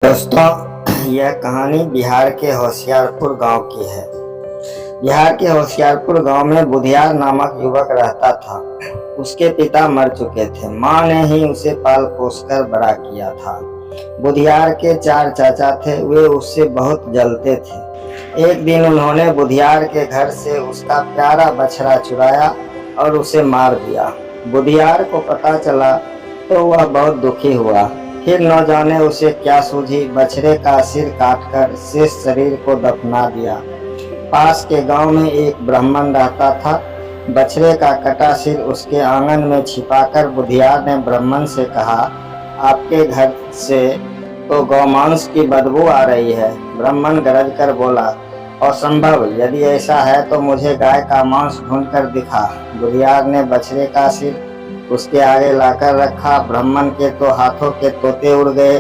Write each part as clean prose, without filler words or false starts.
दोस्तों, यह कहानी बिहार के होशियारपुर गांव की है। बिहार के होशियारपुर गांव में बुधियार नामक युवक रहता था। उसके पिता मर चुके थे। मां ने ही उसे पाल पोस कर बड़ा किया था। बुधियार के 4 चाचा थे। वे उससे बहुत जलते थे। एक दिन उन्होंने बुधियार के घर से उसका प्यारा बछड़ा चुराया और उसे मार दिया। बुधियार को पता चला तो वह बहुत दुखी हुआ। फिर न जाने उसे क्या सूझी, बछड़े का सिर काटकर शेष शरीर को दफना दिया। पास के गांव में एक ब्राह्मण रहता था। बछड़े का कटा सिर उसके आंगन में छिपाकर बुधियार ने ब्राह्मण से कहा, आपके घर से तो गौमांस की बदबू आ रही है। ब्राह्मण गरज कर बोला, असंभव, यदि ऐसा है तो मुझे गाय का मांस ढूंढ कर दिखा। बुधियार ने बछड़े का सिर उसके आगे लाकर रखा। ब्राह्मण के तो हाथों के तोते उड़ गए।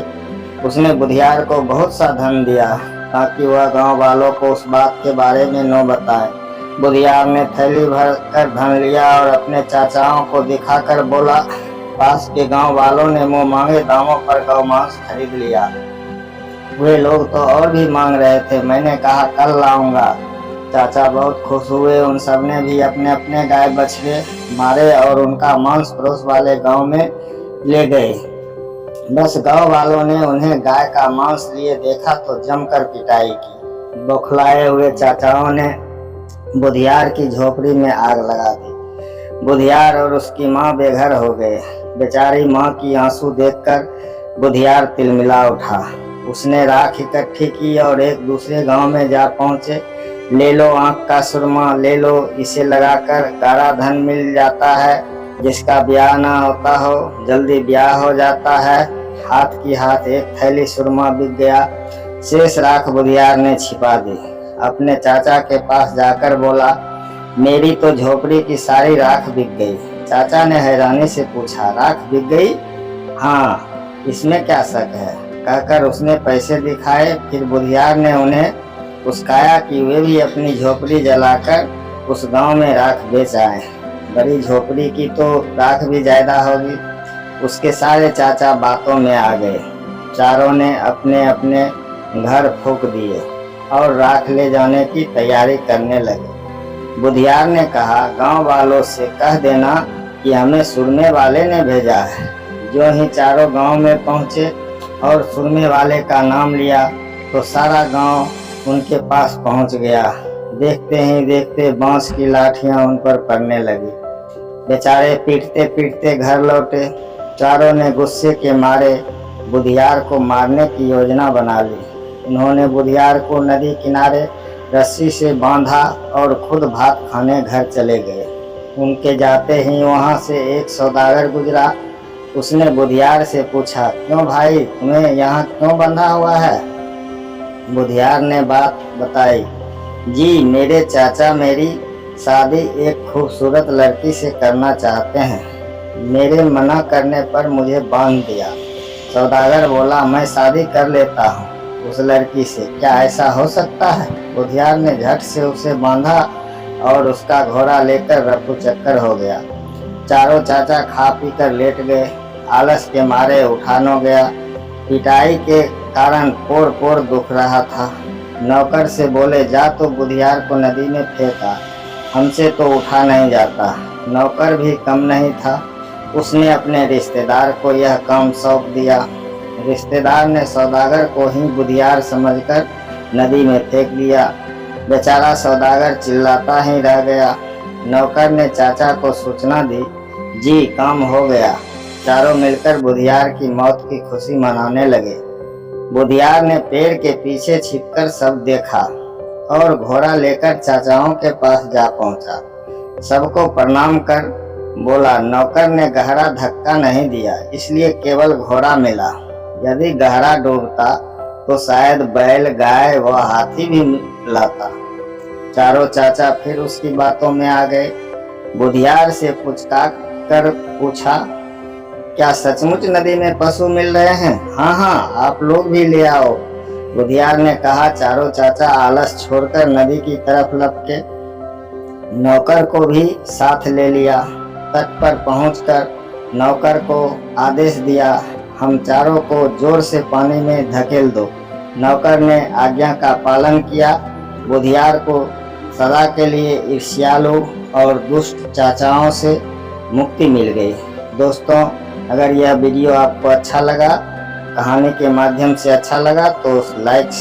उसने बुधियार को बहुत सा धन दिया ताकि वह गांव वालों को उस बात के बारे में न बताए। बुधियार ने थैली भर कर धन लिया और अपने चाचाओं को दिखाकर बोला, पास के गांव वालों ने मुंह मांगे दामों पर गौ मांस खरीद लिया। वे लोग तो और भी मांग रहे थे। मैंने कहा कल लाऊंगा। चाचा बहुत खुश हुए। उन सब ने भी अपने अपने गाय बछड़े मारे और उनका मांस पड़ोस वाले गांव में ले गए। बस गांव वालों ने उन्हें गाय का मांस लिए देखा तो जमकर पिटाई की। बौखलाए हुए चाचाओं ने बुधियार की झोपड़ी में आग लगा दी। बुधियार और उसकी मां बेघर हो गए। बेचारी मां की आंसू देखकर बुधियार तिलमिला उठा। उसने राख इकट्ठी की और एक दूसरे गांव में जा पहुंचे। ले लो आंख का सुरमा, ले लो, इसे लगाकर गाढ़ा धन मिल जाता है। जिसका ब्याह ना होता हो जल्दी ब्याह हो जाता है। हाथ की हाथ एक थैली सुरमा बिक गया। शेष राख बुधियार ने छिपा दी। अपने चाचा के पास जाकर बोला, मेरी तो झोपड़ी की सारी राख बिक गई। चाचा ने हैरानी से पूछा, राख बिक गई? हाँ, इसमें क्या शक है, कहकर उसने पैसे दिखाए। फिर बुधियार ने उन्हें उस्काया कि वे भी अपनी झोपड़ी जलाकर उस गांव में राख बेच आए। बड़ी झोपड़ी की तो राख भी ज्यादा होगी। उसके सारे चाचा बातों में आ गए। चारों ने अपने अपने घर फूंक दिए और राख ले जाने की तैयारी करने लगे। बुधियार ने कहा, गांव वालों से कह देना कि हमें सुरमे वाले ने भेजा है। जो ही चारों गांव में पहुंचे और सुरमे वाले का नाम लिया तो सारा गांव उनके पास पहुंच गया। देखते ही देखते बांस की लाठियां उन पर पड़ने लगी। बेचारे पीटते पीटते घर लौटे। चारों ने गुस्से के मारे बुधियार को मारने की योजना बना ली। उन्होंने बुधियार को नदी किनारे रस्सी से बांधा और खुद भात खाने घर चले गए। उनके जाते ही वहां से एक सौदागर गुजरा। उसने बुधियार से पूछा, क्यों भाई, तुम्हें यहाँ क्यों बंधा हुआ है? बुधियार ने बात बताई। जी, मेरे चाचा मेरी शादी एक खूबसूरत लड़की से करना चाहते हैं। मेरे मना करने पर मुझे बांध दिया। सौदागर बोला, मैं शादी कर लेता हूँ उस लड़की से, क्या ऐसा हो सकता है? बुधियार ने झट से उसे बांधा और उसका घोड़ा लेकर रफू चक्कर हो गया। चारों चाचा खा पी कर लेट गए। आलस के मारे उठा न गया। पिटाई के कारण पोर पोर दुख रहा था। नौकर से बोले, जा तो बुधियार को नदी में फेंका, हमसे तो उठा नहीं जाता। नौकर भी कम नहीं था। उसने अपने रिश्तेदार को यह काम सौंप दिया। रिश्तेदार ने सौदागर को ही बुधियार समझकर नदी में फेंक दिया। बेचारा सौदागर चिल्लाता ही रह गया। नौकर ने चाचा को सूचना दी। जी, काम हो गया। चारों मिलकर बुधियार की मौत की खुशी मनाने लगे। बुधियार ने पेड़ के पीछे छिपकर सब देखा और घोड़ा लेकर चाचाओं के पास जा पहुंचा। सबको प्रणाम कर बोला, नौकर ने गहरा धक्का नहीं दिया, इसलिए केवल घोड़ा मिला। यदि गहरा डूबता तो शायद बैल, गाय व हाथी भी लाता। चारों चाचा फिर उसकी बातों में आ गए। बुधियार से पूछताछ कर पूछा, क्या सचमुच नदी में पशु मिल रहे हैं? हाँ हाँ, आप लोग भी ले आओ। बुधियार ने कहा। चारों चाचा आलस छोड़कर नदी की तरफ लपके। नौकर को भी साथ ले लिया। तट पर पहुंचकर नौकर को आदेश दिया, हम चारों को जोर से पानी में धकेल दो। नौकर ने आज्ञा का पालन किया। बुधियार को सदा के लिए ईर्ष्यालु और दुष्ट चाचाओं से मुक्ति मिल गई। दोस्तों, अगर यह वीडियो आपको अच्छा लगा, कहानी के माध्यम से अच्छा लगा, तो लाइक